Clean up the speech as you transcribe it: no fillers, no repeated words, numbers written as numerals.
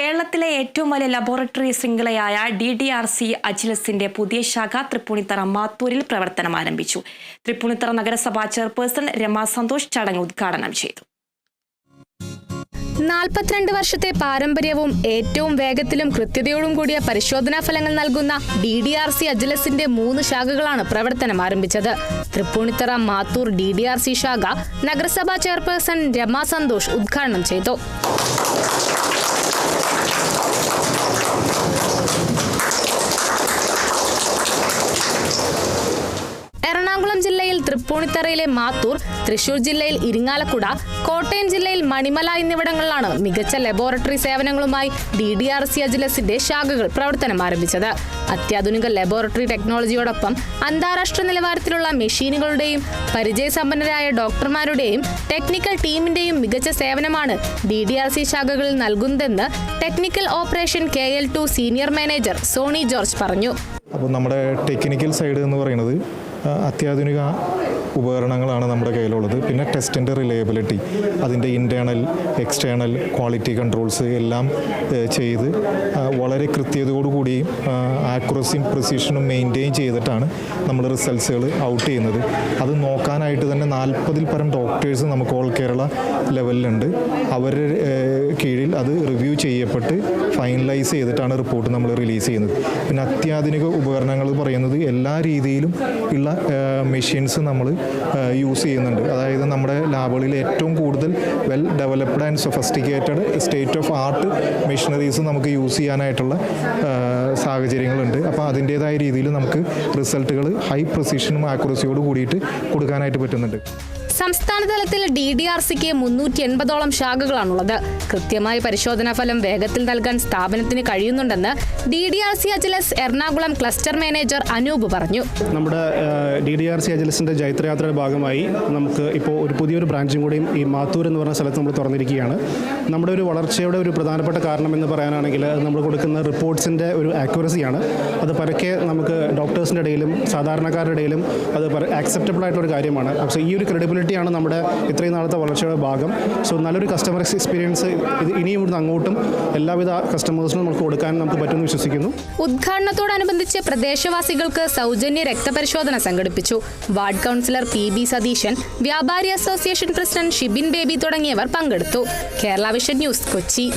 കേരളത്തിലെ ഏറ്റവും വലിയ ലബോറട്ടറി ശൃംഖലയായ DDRC അജിലസിന്റെ പുതിയ ശാഖ തൃപ്പൂണിത്തറ മാത്തൂരിൽ പ്രവർത്തനം ആരംഭിച്ചു. തൃപ്പൂണിത്തറ നഗരസഭാ ചെയർപേഴ്സൺ രമ സന്തോഷ് ചടങ്ങ് ഉദ്ഘാടനം ചെയ്തു. 42 വർഷത്തെ പാരമ്പര്യവും ഏറ്റവും വേഗത്തിലും കൃത്യതയോടും കൂടിയ പരിശോധനാ ഫലങ്ങൾ നൽകുന്ന DDRC അജിലസിന്റെ 3 ശാഖകളാണ് പ്രവർത്തനം ആരംഭിച്ചത്. തൃപ്പൂണിത്തറ മാത്തൂർ DDRC ശാഖ നഗരസഭാ ചെയർപേഴ്സൺ രമ സന്തോഷ് ഉദ്ഘാടനം ചെയ്തു. എറണാകുളം ജില്ലയിൽ തൃപ്പൂണിത്തറയിലെ മാത്തൂർ, തൃശൂർ ജില്ലയിൽ ഇരിങ്ങാലക്കുട, കോട്ടയം ജില്ലയിൽ മണിമല എന്നിവിടങ്ങളിലാണ് മികച്ച ലബോറട്ടറി സേവനങ്ങളുമായി DDRC അജിലസിന്റെ ശാഖകൾ പ്രവർത്തനം ആരംഭിച്ചത്. അത്യാധുനിക ലബോറട്ടറി ടെക്നോളജിയോടൊപ്പം അന്താരാഷ്ട്ര നിലവാരത്തിലുള്ള മെഷീനുകളുടെയും പരിചയസമ്പന്നരായ ഡോക്ടർമാരുടെയും ടെക്നിക്കൽ ടീമിന്റെയും മികച്ച സേവനമാണ് DDRC ശാഖകളിൽ നൽകുന്നതെന്ന് technical operation KL2 senior manager Sony George പറഞ്ഞു. അപ്പോൾ നമ്മുടെ ടെക്നിക്കൽ സൈഡ് എന്ന് പറയുന്നത് അത്യാധുനിക ഉപകരണങ്ങളാണ് നമ്മുടെ കയ്യിലുള്ളത്. പിന്നെ ടെസ്റ്റിൻ്റെ റിലയബിലിറ്റി, അതിൻ്റെ ഇൻറ്റേർണൽ എക്സ്റ്റേണൽ ക്വാളിറ്റി കൺട്രോൾസ് എല്ലാം ചെയ്ത് വളരെ കൃത്യതയോടുകൂടി ആക്യുറസിയും പ്രിസിഷനും മെയിൻറ്റെയിൻ ചെയ്തിട്ടാണ് നമ്മൾ റിസൾട്ട്സുകൾ ഔട്ട് ചെയ്യുന്നത്. അത് നോക്കാനായിട്ട് തന്നെ 40-ൽ പരം ഡോക്ടേഴ്സ് നമുക്ക് ഓൾ കേരള ലെവലിലുണ്ട്. അവരുടെ കീഴിൽ അത് റിവ്യൂ ചെയ്യപ്പെട്ട് ഫൈനലൈസ് ചെയ്തിട്ടാണ് റിപ്പോർട്ട് നമ്മൾ റിലീസ് ചെയ്യുന്നത്. പിന്നെ അത്യാധുനിക ഉപകരണങ്ങൾ പറയുന്നത് എല്ലാ രീതിയിലും ഉള്ള മെഷീൻസ് നമ്മൾ യൂസ് ചെയ്യുന്നുണ്ട്. അതായത് നമ്മുടെ ലാബുകളിൽ ഏറ്റവും കൂടുതൽ well developed and sophisticated state of art machineries നമുക്ക് യൂസ് ചെയ്യാനായിട്ടുള്ള സാഹചര്യങ്ങളുണ്ട്. അപ്പോൾ അതിൻ്റേതായ രീതിയിൽ നമുക്ക് റിസൾട്ടുകൾ ഹൈ പ്രിസിഷനും ആക്യുറസിയോട് കൂടിയിട്ട് കൊടുക്കാനായിട്ട് പറ്റുന്നുണ്ട്. സംസ്ഥാന തലത്തിൽ DDRCക്ക് 380ഓളം ശാഖകളാണുള്ളത്. കൃത്യമായ പരിശോധനാ ഫലം വേഗത്തിൽ നൽകാൻ സ്ഥാപനത്തിന് കഴിയുന്നുണ്ടെന്ന് DDRC അജിലസ് Ernakulam cluster manager Anoop പറഞ്ഞു. നമ്മുടെ DDRC അജിലസിന്റെ ജൈത്രയാത്രയുടെ ഭാഗമായി നമുക്ക് ഇപ്പോൾ പുതിയൊരു ബ്രാഞ്ചും കൂടിയും ഈ മാത്തൂർ എന്ന് പറഞ്ഞ സ്ഥലത്ത് നമ്മൾ തുറന്നിരിക്കുകയാണ്. നമ്മുടെ ഒരു വളർച്ചയുടെ ഒരു പ്രധാനപ്പെട്ട കാരണം എന്ന് പറയാനാണെങ്കിൽ നമ്മൾ കൊടുക്കുന്ന റിപ്പോർട്ട്സിൻ്റെ ഒരു ആക്യുറസിയാണ്. അത് പരക്കെ നമുക്ക് ഡോക്ടേഴ്സിൻ്റെ ഇടയിലും സാധാരണക്കാരുടെ ഇടയിലും അത് ആക്സെപ്റ്റബിൾ ആയിട്ടുള്ള ഒരു കാര്യമാണ്. പക്ഷേ ഈ ഒരു ക്രെഡിബിലിറ്റി ാണ് നമ്മുടെ ഇത്രയും നാളത്തെ വളർച്ചയുടെ ഭാഗം. സോ നല്ലൊരു കസ്റ്റമർ എക്സ്പീരിയൻസ് ഇത് ഇനിയും ഇവിടുന്ന് അങ്ങോട്ടും എല്ലാവിധ കസ്റ്റമേഴ്സിനും നമുക്ക് കൊടുക്കാൻ നമുക്ക് പറ്റുമെന്ന് വിശ്വസിക്കുന്നു. ഉദ്ഘാടനത്തോടനുബന്ധിച്ച് പ്രദേശവാസികൾക്ക് സൗജന്യ രക്തപരിശോധന സംഘടിപ്പിച്ചു. വാർഡ് കൗൺസിലർ PB സതീശൻ, വ്യാപാരി അസോസിയേഷൻ പ്രസിഡന്റ് ഷിബിൻ ബേബി തുടങ്ങിയവർ പങ്കെടുത്തു. Kerala vision news, Kochi.